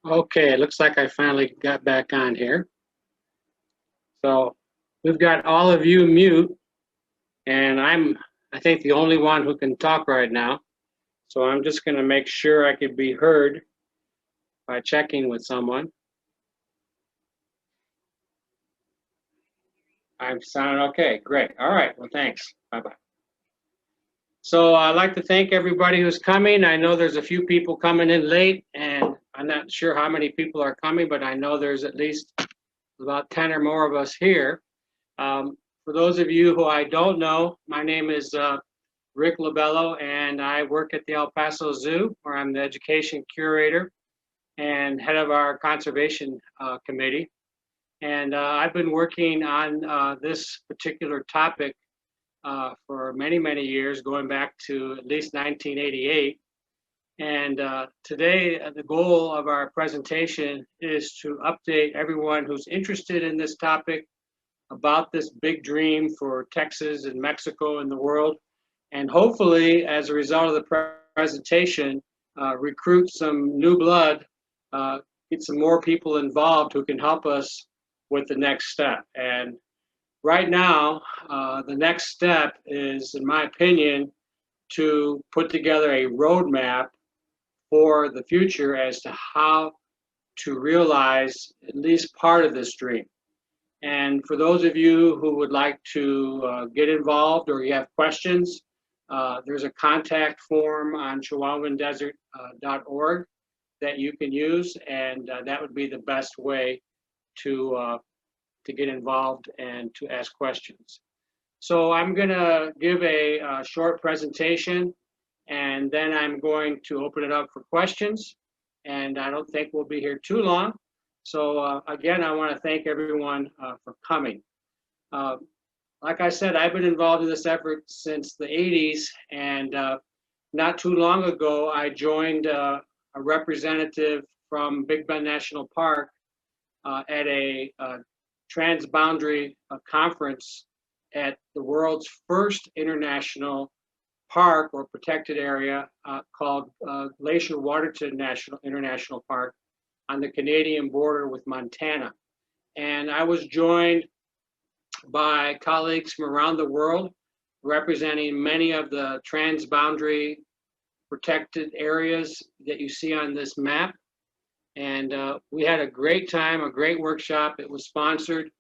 Okay, it looks like I finally got back on here. So we've got all of you mute, and I think, the only one who can talk right now. So I'm just going to make sure I can be heard by checking with someone. I'm sounding okay. Great. All right. Well, thanks. Bye-bye. So I'd like to thank everybody who's coming. I know there's a few people coming in late, and I'm not sure how many people are coming, but I know there's at least about 10 or more of us here. For those of you who I don't know, my name is Rick Labello, and I work at the El Paso Zoo, where I'm the education curator and head of our conservation committee. And I've been working on this particular topic for many, many years, going back to at least 1988. And today, the goal of our presentation is to update everyone who's interested in this topic about this big dream for Texas and Mexico and the world. And hopefully, as a result of the presentation, recruit some new blood, get some more people involved who can help us with the next step. And right now, the next step is, in my opinion, to put together a roadmap for the future as to how to realize at least part of this dream. And for those of you who would like to get involved or you have questions, there's a contact form on chihuahuandesert.org that you can use, and that would be the best way to get involved and to ask questions. So I'm going to give a short presentation, and then I'm going to open it up for questions. And I don't think we'll be here too long. So again, I want to thank everyone for coming. Like I said, I've been involved in this effort since the 80s, and not too long ago, I joined a representative from Big Bend National Park at a transboundary conference at the world's first international park or protected area called Glacier Waterton International Park on the Canadian border with Montana. And I was joined by colleagues from around the world representing many of the transboundary protected areas that you see on this map. And we had a great time, a great workshop. It was sponsored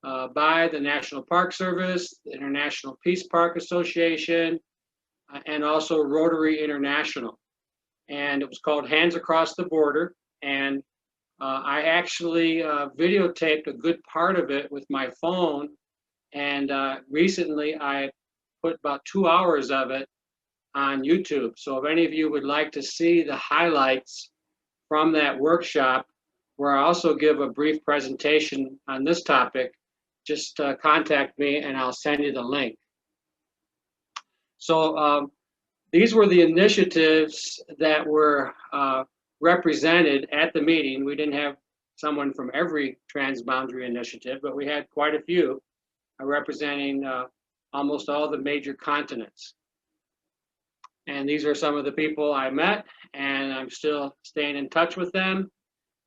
by the National Park Service, the International Peace Park Association, and also Rotary International. And it was called Hands Across the Border. And I actually videotaped a good part of it with my phone. And recently I put about 2 hours of it on YouTube. So if any of you would like to see the highlights from that workshop, where I also give a brief presentation on this topic, just contact me and I'll send you the link. So these were the initiatives that were represented at the meeting. We didn't have someone from every transboundary initiative, but we had quite a few representing almost all the major continents. And these are some of the people I met, and I'm still staying in touch with them.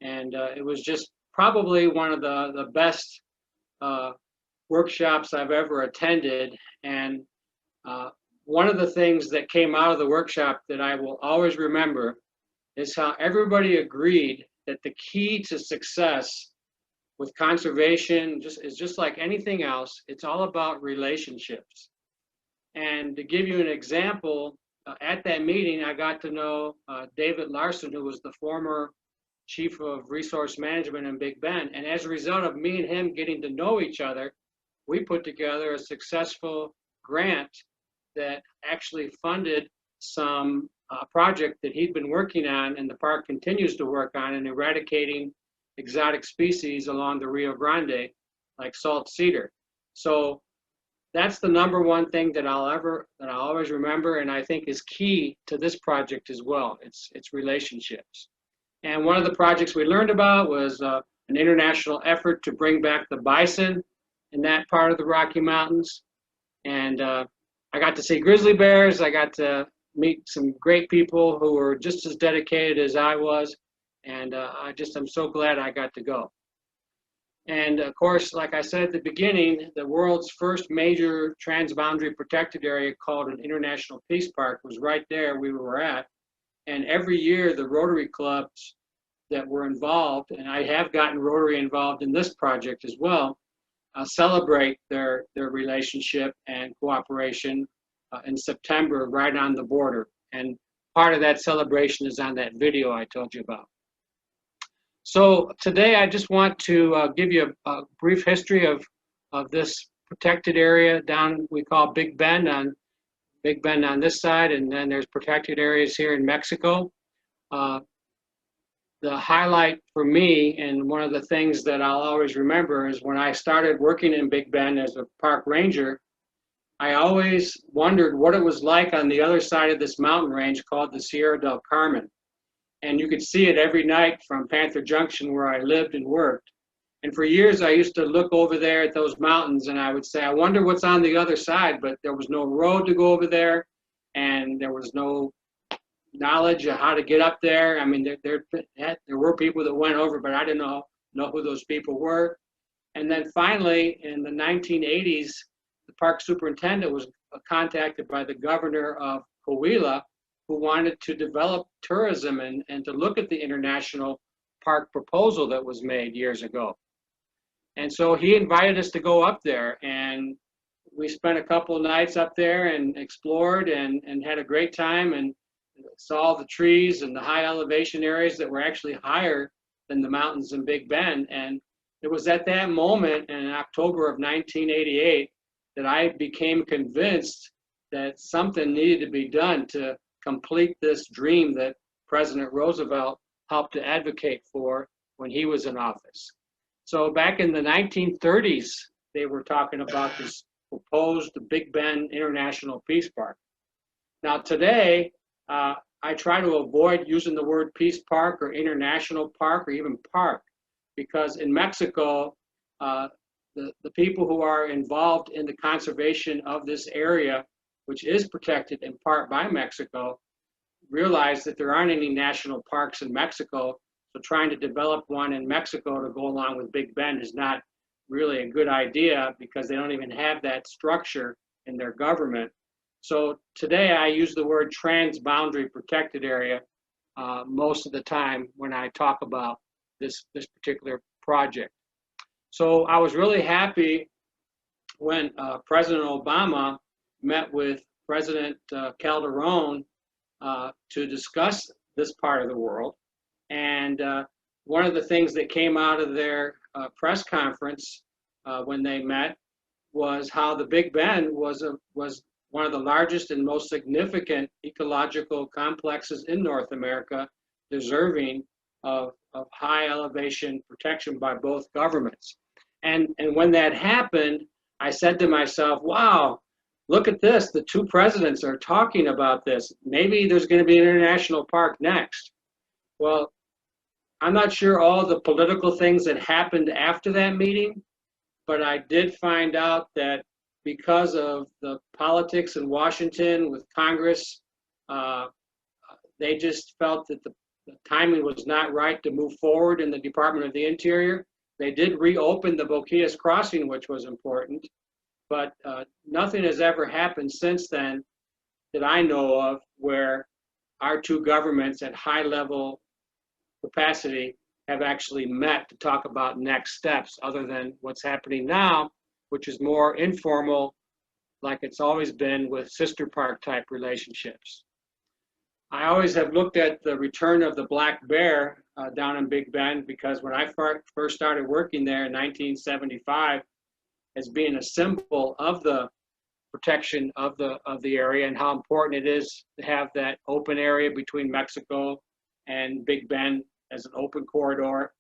And it was just probably one of the best workshops I've ever attended. And one of the things that came out of the workshop that I will always remember is how everybody agreed that the key to success with conservation is just like anything else. It's all about relationships. And to give you an example, at that meeting, I got to know David Larson, who was the former chief of resource management in Big Bend. And as a result of me and him getting to know each other, we put together a successful grant that actually funded some project that he'd been working on and the park continues to work on in eradicating exotic species along the Rio Grande, like salt cedar. So that's the number one thing that I'll always remember, and I think is key to this project as well. It's relationships. And one of the projects we learned about was an international effort to bring back the bison in that part of the Rocky Mountains. And I got to see grizzly bears. I got to meet some great people who were just as dedicated as I was. And I'm so glad I got to go. And of course, like I said at the beginning, the world's first major transboundary protected area called an International Peace Park was right there we were at. And every year the Rotary clubs that were involved, and I have gotten Rotary involved in this project as well, celebrate their relationship and cooperation in September right on the border. And part of that celebration is on that video I told you about. So today I just want to give you a brief history of this protected area down, we call Big Bend on this side, and then there's protected areas here in Mexico. The highlight for me, and one of the things that I'll always remember, is when I started working in Big Bend as a park ranger, I always wondered what it was like on the other side of this mountain range called the Sierra del Carmen. And you could see it every night from Panther Junction where I lived and worked. And for years I used to look over there at those mountains and I would say, I wonder what's on the other side, but there was no road to go over there and there was no knowledge of how to get up there. I mean, there were people that went over, but I didn't know who those people were. And then finally, in the 1980s, the park superintendent was contacted by the governor of Coahuila, who wanted to develop tourism and to look at the international park proposal that was made years ago. And so he invited us to go up there, and we spent a couple of nights up there and explored and had a great time and saw the trees and the high elevation areas that were actually higher than the mountains in Big Bend. And it was at that moment in October of 1988 that I became convinced that something needed to be done to complete this dream that President Roosevelt helped to advocate for when he was in office. So back in the 1930s, they were talking about this proposed Big Bend International Peace Park. Now today, I try to avoid using the word peace park or international park or even park, because in Mexico, the people who are involved in the conservation of this area, which is protected in part by Mexico, realize that there aren't any national parks in Mexico. So trying to develop one in Mexico to go along with Big Bend is not really a good idea because they don't even have that structure in their government. So today I use the word transboundary protected area most of the time when I talk about this particular project. So I was really happy when President Obama met with President Calderon to discuss this part of the world. And one of the things that came out of their press conference when they met was how the Big Bend was one of the largest and most significant ecological complexes in North America, deserving of high elevation protection by both governments. And when that happened, I said to myself, wow, look at this. The two presidents are talking about this. Maybe there's going to be an international park next. Well, I'm not sure all the political things that happened after that meeting, but I did find out that because of the politics in Washington with Congress, they just felt that the timing was not right to move forward in the Department of the Interior. They did reopen the Boquillas Crossing, which was important, but nothing has ever happened since then that I know of where our two governments at high level capacity have actually met to talk about next steps other than what's happening now, which is more informal, like it's always been with sister park type relationships. I always have looked at the return of the black bear down in Big Bend because when I first started working there in 1975, as being a symbol of the protection of the area and how important it is to have that open area between Mexico and Big Bend as an open corridor.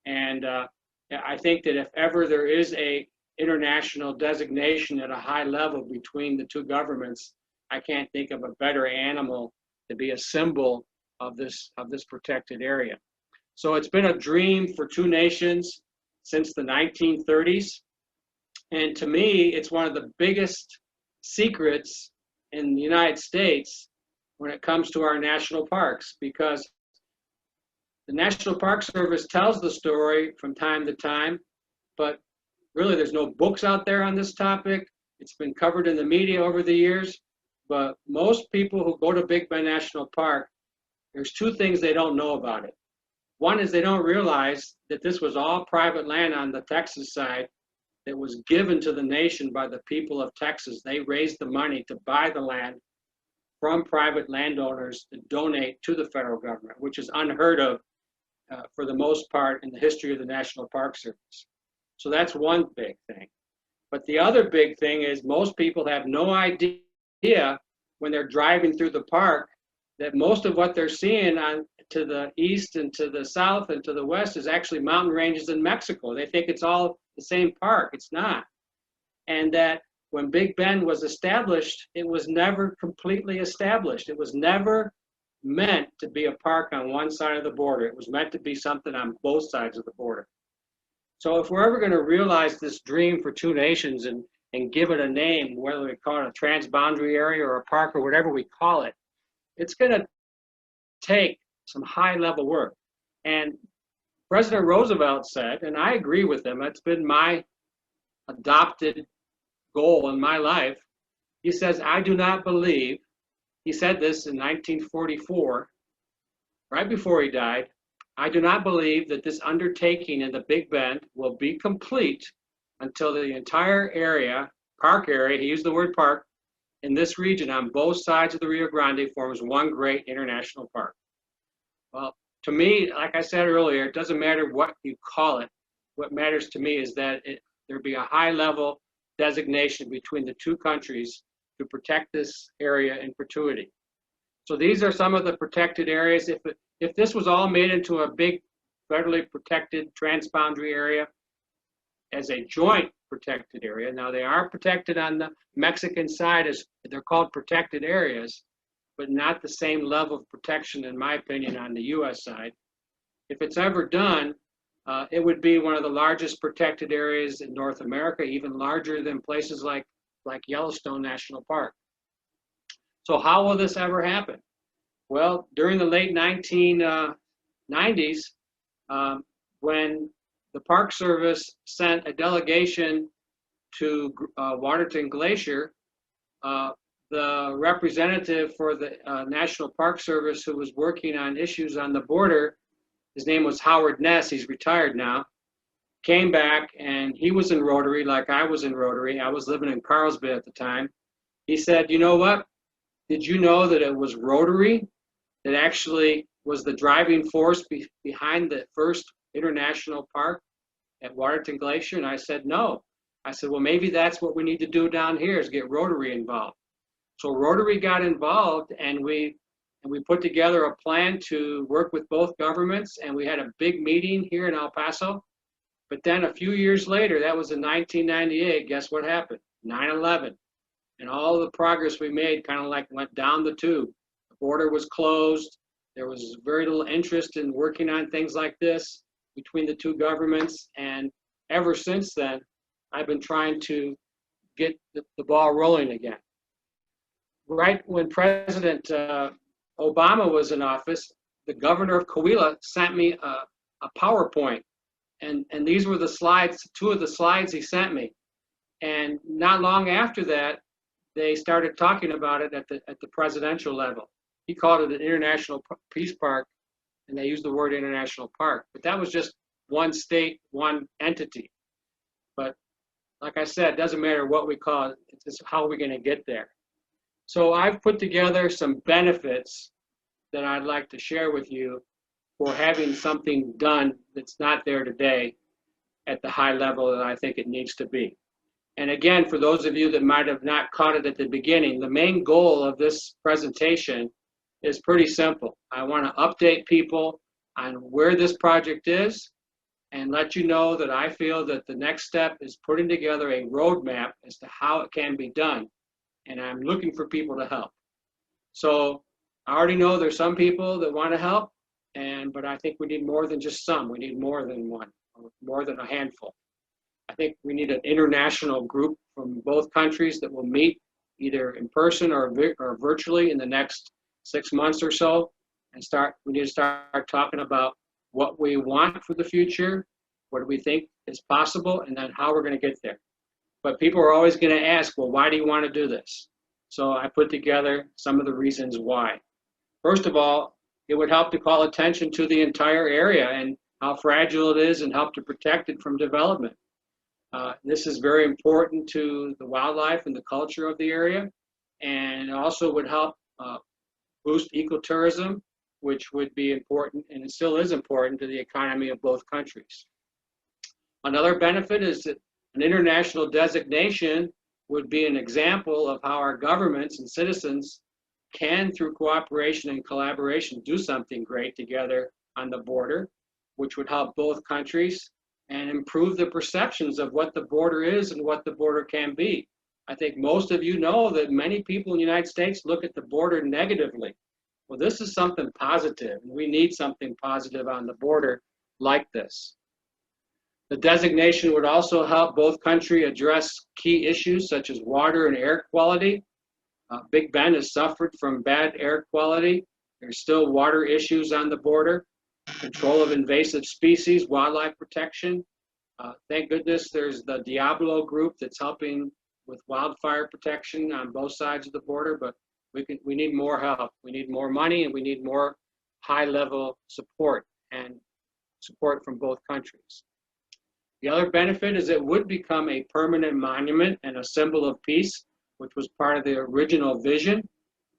And I think that if ever there is a international designation at a high level between the two governments, I can't think of a better animal to be a symbol of this protected area. So it's been a dream for two nations since the 1930s. And to me, it's one of the biggest secrets in the United States when it comes to our national parks, because The National Park Service tells the story from time to time, but really there's no books out there on this topic. It's been covered in the media over the years, but most people who go to Big Bend National Park, there's two things they don't know about it. One is they don't realize that this was all private land on the Texas side that was given to the nation by the people of Texas. They raised the money to buy the land from private landowners to donate to the federal government, which is unheard of for the most part in the history of the National Park Service. So that's one big thing. But the other big thing is most people have no idea when they're driving through the park that most of what they're seeing on to the east and to the south and to the west is actually mountain ranges in Mexico. They think it's all the same park. It's not. And that when Big Bend was established, it was never completely established. It was never meant to be a park on one side of the border. It was meant to be something on both sides of the border. So if we're ever going to realize this dream for two nations and give it a name, whether we call it a transboundary area or a park or whatever we call it, it's going to take some high-level work. And President Roosevelt said, and I agree with him, it's been my adopted goal in my life. He says, I do not believe, he said this in 1944, right before he died, I do not believe that this undertaking in the Big Bend will be complete until the entire area, park area, he used the word park, in this region on both sides of the Rio Grande forms one great international park. Well, to me, like I said earlier, it doesn't matter what you call it. What matters to me is that there be a high-level designation between the two countries to protect this area in perpetuity. So these are some of the protected areas. If this was all made into a big federally protected transboundary area as a joint protected area, now they are protected on the Mexican side, as they're called protected areas, but not the same level of protection, in my opinion, on the US side. If it's ever done, it would be one of the largest protected areas in North America, even larger than places like Yellowstone National Park. So how will this ever happen? Well, during the late 1990s, when the Park Service sent a delegation to Waterton Glacier, the representative for the National Park Service who was working on issues on the border, his name was Howard Ness, he's retired now, came back and he was in Rotary like I was in Rotary. I was living in Carlsbad at the time. He said, you know what? Did you know that it was Rotary that actually was the driving force behind the first international park at Waterton Glacier? And I said, no. I said, well, maybe that's what we need to do down here is get Rotary involved. So Rotary got involved and we put together a plan to work with both governments, and we had a big meeting here in El Paso. But then a few years later, that was in 1998, guess what happened? 9/11. And all the progress we made kind of like went down the tube. The border was closed. There was very little interest in working on things like this between the two governments. And ever since then, I've been trying to get the ball rolling again. Right when President Obama was in office, the governor of Coahuila sent me a PowerPoint. And these were the slides, two of the slides he sent me. And not long after that, they started talking about it at the presidential level. He called it an international peace park, and they used the word international park. But that was just one state, one entity. But like I said, it doesn't matter what we call it, it's just how we're going to get there. So I've put together some benefits that I'd like to share with you for having something done that's not there today at the high level that I think it needs to be. And again, for those of you that might have not caught it at the beginning, the main goal of this presentation is pretty simple. I want to update people on where this project is and let you know that I feel that the next step is putting together a roadmap as to how it can be done. And I'm looking for people to help. So I already know there's some people that want to help, but I think we need more than just some. We need more than one, or more than a handful. I think we need an international group from both countries that will meet either in person or virtually in the next 6 months or so, and we need to start talking about what we want for the future, what do we think is possible, and then how we're going to get there. But people are always going to ask, well, why do you want to do this? So I put together some of the reasons why. First of all, it would help to call attention to the entire area and how fragile it is and help to protect it from development. This is very important to the wildlife and the culture of the area, and it also would help boost ecotourism, which would be important, and it still is important to the economy of both countries. Another benefit is that an international designation would be an example of how our governments and citizens can, through cooperation and collaboration, do something great together on the border, which would help both countries and improve the perceptions of what the border is and what the border can be. I think most of you know that many people in the United States look at the border negatively. Well, this is something positive, and we need something positive on the border like this. The designation would also help both countries address key issues such as water and air quality. Big Bend has suffered from bad air quality. There's still water issues on the border. Control of invasive species, wildlife protection. Thank goodness there's the Labello group that's helping with wildfire protection on both sides of the border, but we need more help. We need more money, and we need more high-level support and support from both countries. The other benefit is it would become a permanent monument and a symbol of peace, which was part of the original vision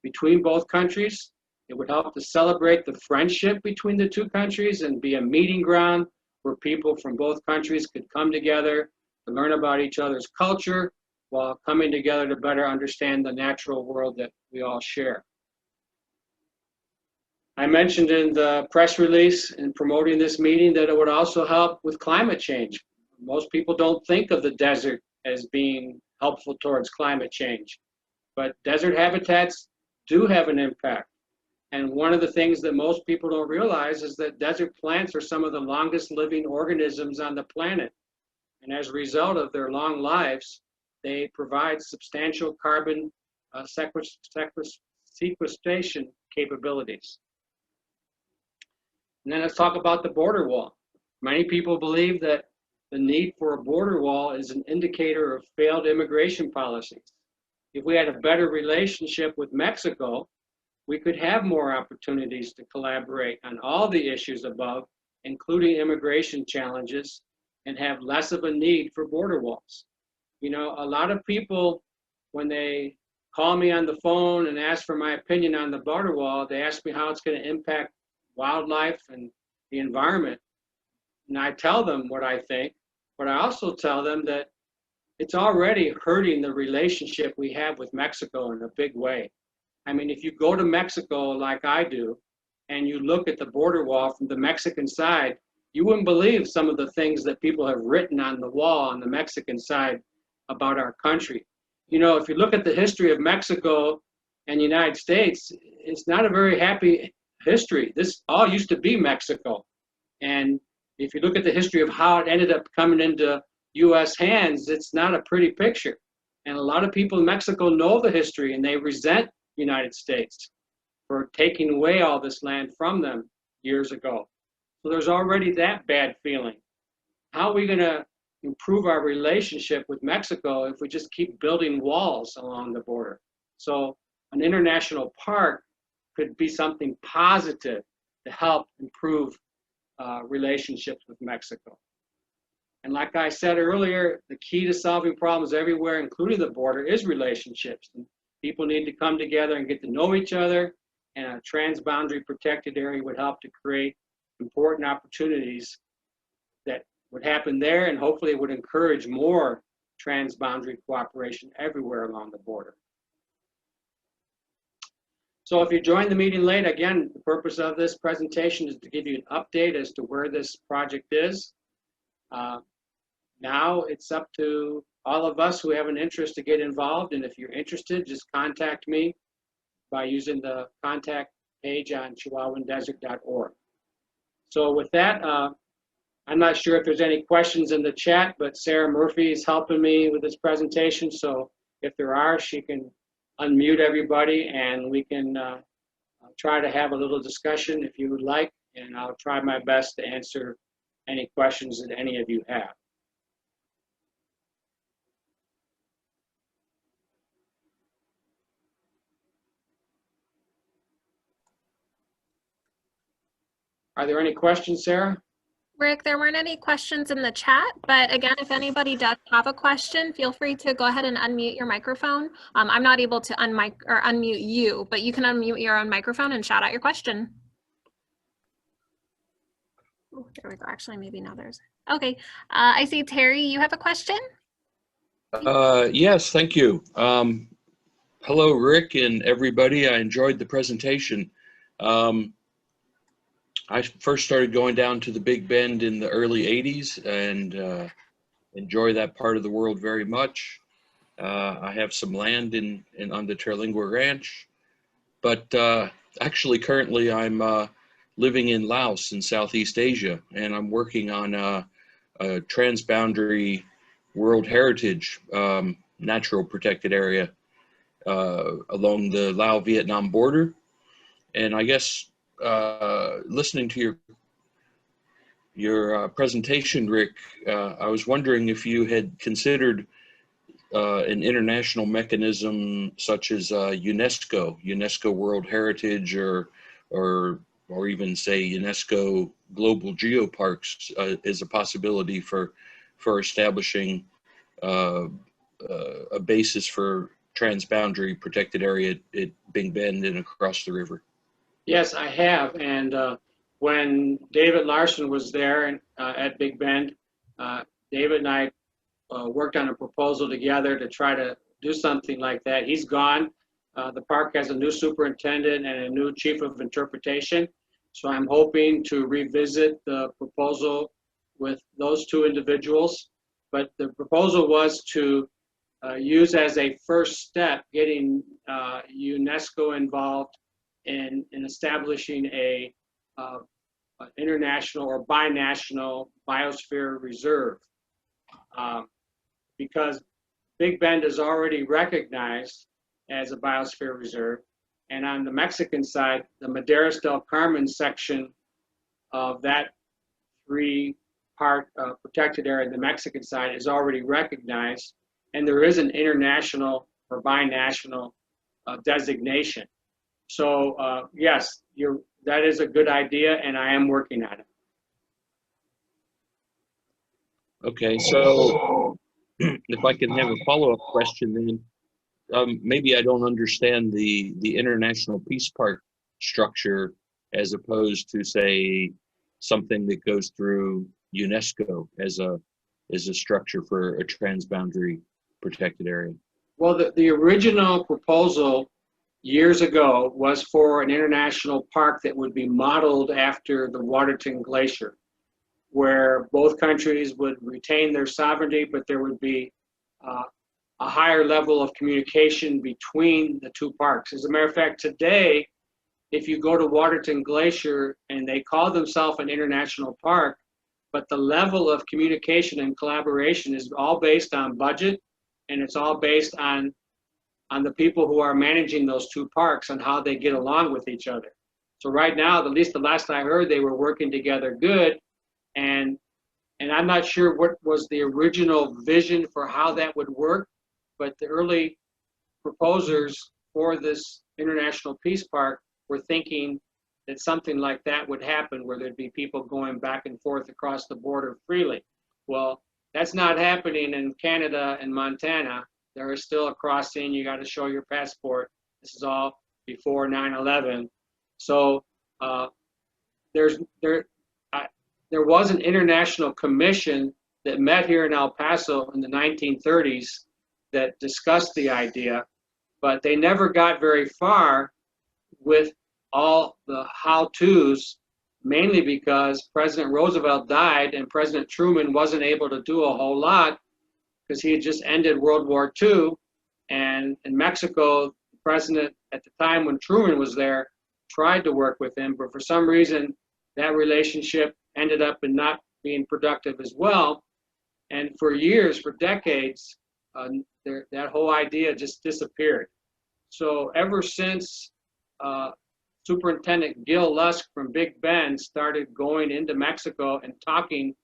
between both countries. It would help to celebrate the friendship between the two countries and be a meeting ground where people from both countries could come together to learn about each other's culture while coming together to better understand the natural world that we all share. I mentioned in the press release in promoting this meeting that it would also help with climate change. Most people don't think of the desert as being helpful towards climate change, but desert habitats do have an impact. And one of the things that most people don't realize is that desert plants are some of the longest living organisms on the planet. And as a result of their long lives, they provide substantial carbon sequestration capabilities. And then let's talk about the border wall. Many people believe that the need for a border wall is an indicator of failed immigration policies. If we had a better relationship with Mexico, we could have more opportunities to collaborate on all the issues above, including immigration challenges, and have less of a need for border walls. You know, a lot of people, when they call me on the phone and ask for my opinion on the border wall, they ask me how it's going to impact wildlife and the environment. And I tell them what I think, but I also tell them that it's already hurting the relationship we have with Mexico in a big way. I mean, if you go to Mexico like I do, and you look at the border wall from the Mexican side, you wouldn't believe some of the things that people have written on the wall on the Mexican side about our country. You know, if you look at the history of Mexico and the United States, it's not a very happy history. This all used to be Mexico. And if you look at the history of how it ended up coming into US hands, it's not a pretty picture. And a lot of people in Mexico know the history, and they resent the United States for taking away all this land from them years ago. So there's already that bad feeling. How are we going to improve our relationship with Mexico if we just keep building walls along the border? So an international park could be something positive to help improve relationships with Mexico. And like I said earlier, the key to solving problems everywhere, including the border, is relationships. And people need to come together and get to know each other, and a transboundary protected area would help to create important opportunities that would happen there, and hopefully it would encourage more transboundary cooperation everywhere along the border. So if you joined the meeting late, again, the purpose of this presentation is to give you an update as to where this project is. Now it's up to all of us who have an interest to get involved, and if you're interested, just contact me by using the contact page on chihuahuandesert.org. So with that, I'm not sure if there's any questions in the chat, but Sarah Murphy is helping me with this presentation, so if there are, she can unmute everybody and we can try to have a little discussion if you would like, and I'll try my best to answer any questions that any of you have. Are there any questions, Sarah? Rick, there weren't any questions in the chat, but again, if anybody does have a question, feel free to go ahead and unmute your microphone. I'm not able to unmute you, but you can unmute your own microphone and shout out your question. Oh, there we go. Actually, maybe now there's. Okay. I see Terry, you have a question? Yes, thank you. Hello, Rick and everybody. I enjoyed the presentation. I first started going down to the Big Bend in the early 80s and enjoy that part of the world very much. I have some land on the Terlingua Ranch, but actually currently I'm living in Laos in Southeast Asia, and I'm working on a transboundary World Heritage natural protected area along the Lao-Vietnam border. And I guess listening to your presentation, Rick, I was wondering if you had considered an international mechanism such as UNESCO World Heritage, or even say UNESCO Global Geoparks is a possibility for establishing a basis for transboundary protected area at Big Bend and across the river. Yes, I have. And when David Larson was there at Big Bend, David and I worked on a proposal together to try to do something like that. He's gone. The park has a new superintendent and a new chief of interpretation. So I'm hoping to revisit the proposal with those two individuals. But the proposal was to use as a first step getting UNESCO involved in establishing a international or binational biosphere reserve, because Big Bend is already recognized as a biosphere reserve, and on the Mexican side, the Maderas del Carmen section of that three-part protected area on the Mexican side is already recognized, and there is an international or binational designation. So yes, that is a good idea, and I am working on it. Okay, so if I can have a follow-up question, then maybe I don't understand the International Peace Park structure as opposed to, say, something that goes through UNESCO as a structure for a transboundary protected area. Well, the original proposal years ago was for an international park that would be modeled after the Waterton Glacier, where both countries would retain their sovereignty, but there would be a higher level of communication between the two parks. As a matter of fact, today, if you go to Waterton Glacier and they call themselves an international park, but the level of communication and collaboration is all based on budget, and it's all based on the people who are managing those two parks and how they get along with each other. So right now, at least the last I heard, they were working together good, and I'm not sure what was the original vision for how that would work, but the early proposers for this International Peace Park were thinking that something like that would happen, where there'd be people going back and forth across the border freely. Well, that's not happening in Canada and Montana. There is still a crossing. You got to show your passport. This is all before 9/11. So there was an international commission that met here in El Paso in the 1930s that discussed the idea, but they never got very far with all the how-tos, mainly because President Roosevelt died and President Truman wasn't able to do a whole lot because he had just ended World War II. And in Mexico, the president at the time when Truman was there tried to work with him, but for some reason, that relationship ended up in not being productive as well. And for years, for decades, that whole idea just disappeared. So ever since Superintendent Gil Lusk from Big Bend started going into Mexico and talking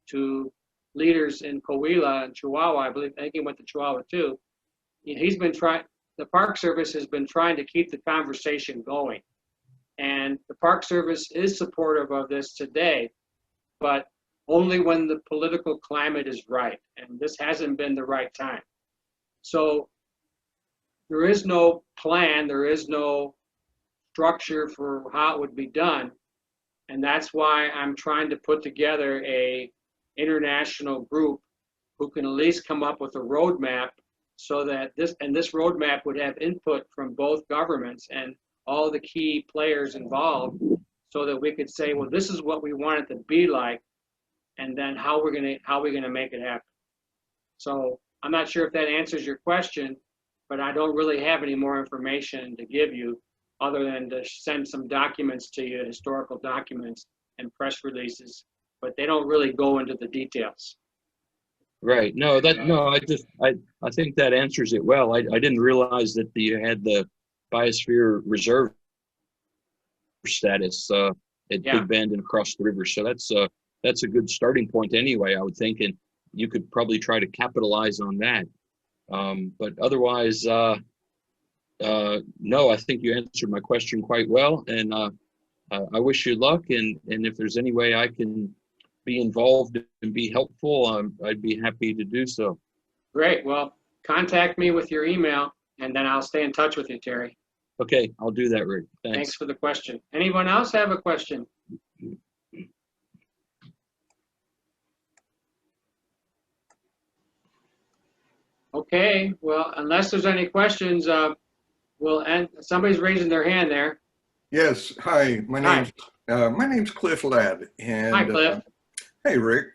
to leaders in Coahuila and Chihuahua. I think he went to Chihuahua too. He's been trying, the Park Service has been trying to keep the conversation going. And the Park Service is supportive of this today, but only when the political climate is right. And this hasn't been the right time. So there is no plan, there is no structure for how it would be done. And that's why I'm trying to put together a international group who can at least come up with a roadmap so that this roadmap would have input from both governments and all the key players involved, so that we could say, well, this is what we want it to be like, and then how we're gonna make it happen. So I'm not sure if that answers your question, but I don't really have any more information to give you other than to send some documents to you, historical documents and press releases, but they don't really go into the details. Right. No, I think that answers it well. I didn't realize that you had the biosphere reserve status at Big Bend and across the river. So that's a good starting point anyway, I would think, and you could probably try to capitalize on that. But otherwise, no, I think you answered my question quite well, and I wish you luck. And if there's any way I can be involved and be helpful, I'd be happy to do so. Great. Well, contact me with your email, and then I'll stay in touch with you, Terry. Okay, I'll do that, Rick. Thanks for the question. Anyone else have a question? Okay, well, unless there's any questions, we'll end. Somebody's raising their hand there. Yes, hi, my name's Cliff Ladd. And, hi, Cliff. Hey, Rick,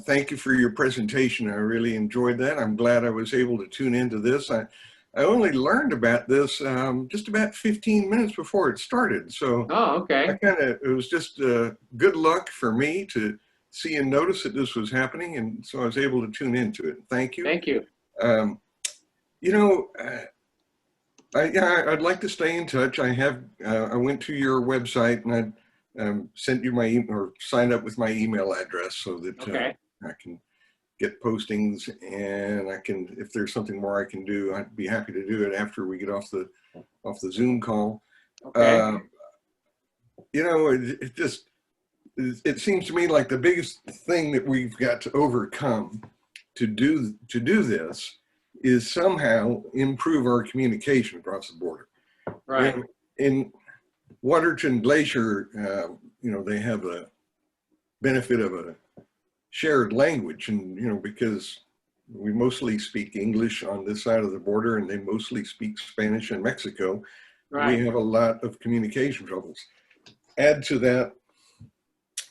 thank you for your presentation. I really enjoyed that. I'm glad I was able to tune into this. I only learned about this just about 15 minutes before it started. So okay. It was just good luck for me to see and notice that this was happening. And so I was able to tune into it. Thank you. Thank you. You know, I'd like to stay in touch. I went to your website and I sent you my email or signed up with my email address so that I can get postings, and I can, if there's something more I can do, I'd be happy to do it after we get off the Zoom call. Okay. You know, it seems to me like the biggest thing that we've got to overcome to do this is somehow improve our communication across the border. Right. You know, in Waterton Glacier, you know, they have a benefit of a shared language, and you know, because we mostly speak English on this side of the border and they mostly speak Spanish in Mexico, we have a lot of communication troubles. Add to that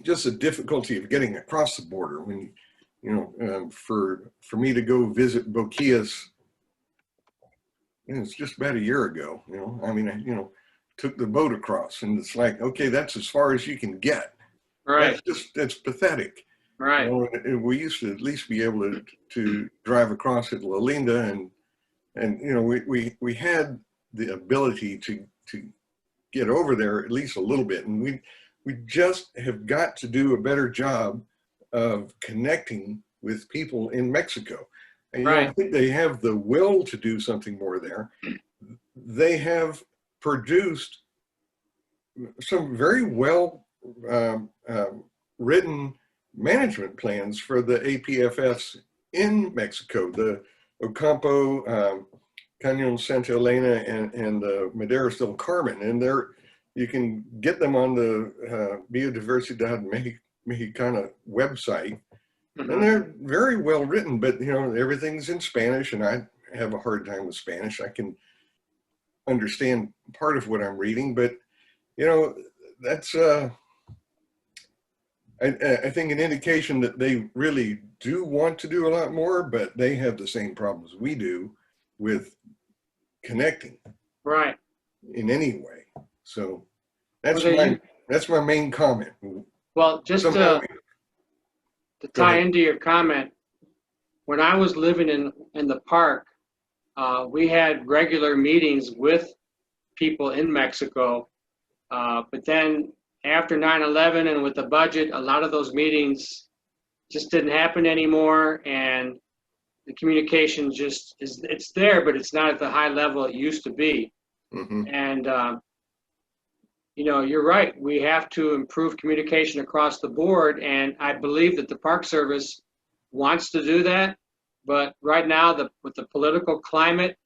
just the difficulty of getting across the border. When you know, for me to go visit Boquillas, you know, it's just about a year ago. You know, I mean, you know, took the boat across, and it's like, okay, that's as far as you can get. Right. That's pathetic. Right. You know, and we used to at least be able to drive across at La Linda, and you know, we had the ability to get over there at least a little bit, and we just have got to do a better job of connecting with people in Mexico. And you know, I think they have the will to do something more there. They have produced some very well written management plans for the APFS in Mexico, the Ocampo, Cañon Santa Elena, and Maderas del Carmen. And you can get them on the Biodiversidad Mexicana website. And they're very well written, but you know, everything's in Spanish, and I have a hard time with Spanish. I can understand part of what I'm reading, but you know, that's I think an indication that they really do want to do a lot more, but they have the same problems we do with connecting in any way. So that's my main comment. Well, just to tie into your comment, when I was living in the park, we had regular meetings with people in Mexico But then after 9/11 and with the budget, a lot of those meetings just didn't happen anymore, and the communication just it's there, but it's not at the high level it used to be. Mhm. And you're right. We have to improve communication across the board, and I believe that the Park Service wants to do that. But right now, with the political climate,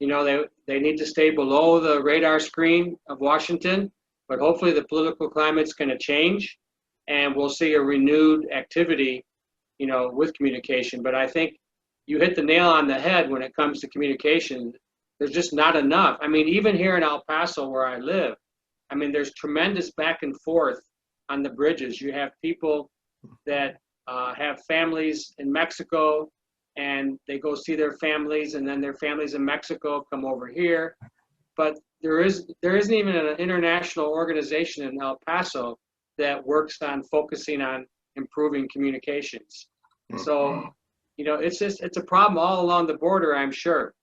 they need to stay below the radar screen of Washington. But hopefully, the political climate's going to change, and we'll see a renewed activity, with communication. But I think you hit the nail on the head when it comes to communication. There's just not enough. I mean, even here in El Paso, where I live, I mean, there's tremendous back and forth on the bridges. You have people that have families in Mexico, and they go see their families, and then their families in Mexico come over here. But there isn't even an international organization in El Paso that works on focusing on improving communications. So, it's a problem all along the border, I'm sure.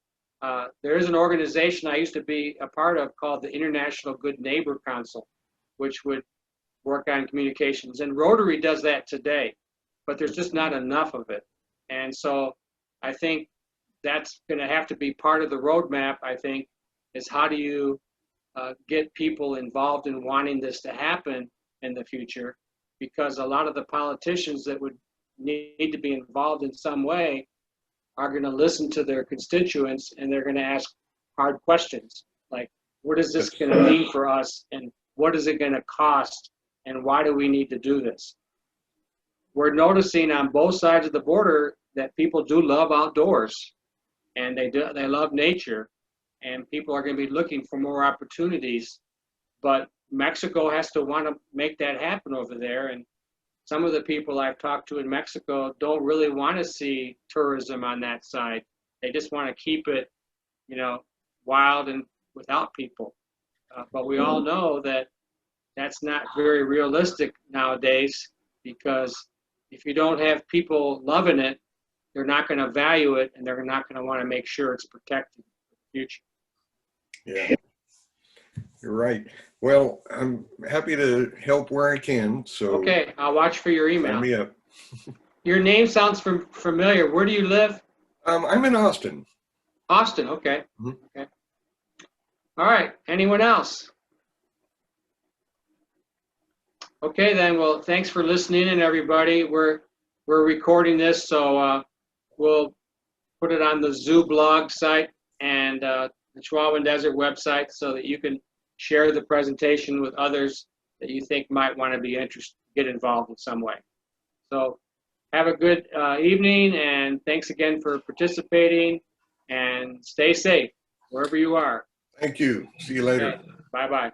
There is an organization I used to be a part of called the International Good Neighbor Council, which would work on communications. And Rotary does that today, but there's just not enough of it. And so I think that's going to have to be part of the roadmap, I think, is how do you get people involved in wanting this to happen in the future? Because a lot of the politicians that would need to be involved in some way are going to listen to their constituents, and they're going to ask hard questions like, what is this going to mean for us, and what is it going to cost, and why do we need to do this? We're noticing on both sides of the border that people do love outdoors, and they love nature, and people are going to be looking for more opportunities. But Mexico has to want to make that happen over there, and some of the people I've talked to in Mexico don't really want to see tourism on that side. They just want to keep it, wild and without people. But we all know that that's not very realistic nowadays, because if you don't have people loving it, they're not going to value it, and they're not going to want to make sure it's protected for the future. Yeah, you're right. Well, I'm happy to help where I can. So Okay, I'll watch for your email. sign me up. Your name sounds familiar. Where do you live? I'm in Austin. Austin, okay. Mhm. Okay. All right, anyone else? Okay, then, well, thanks for listening in, everybody. We're recording this, so we'll put it on the Zoo blog site and the Chihuahuan Desert website so that you can share the presentation with others that you think might want to be interested, get involved in some way. So have a good evening, and thanks again for participating, and stay safe wherever you are. Thank you. See you later. Okay, bye-bye.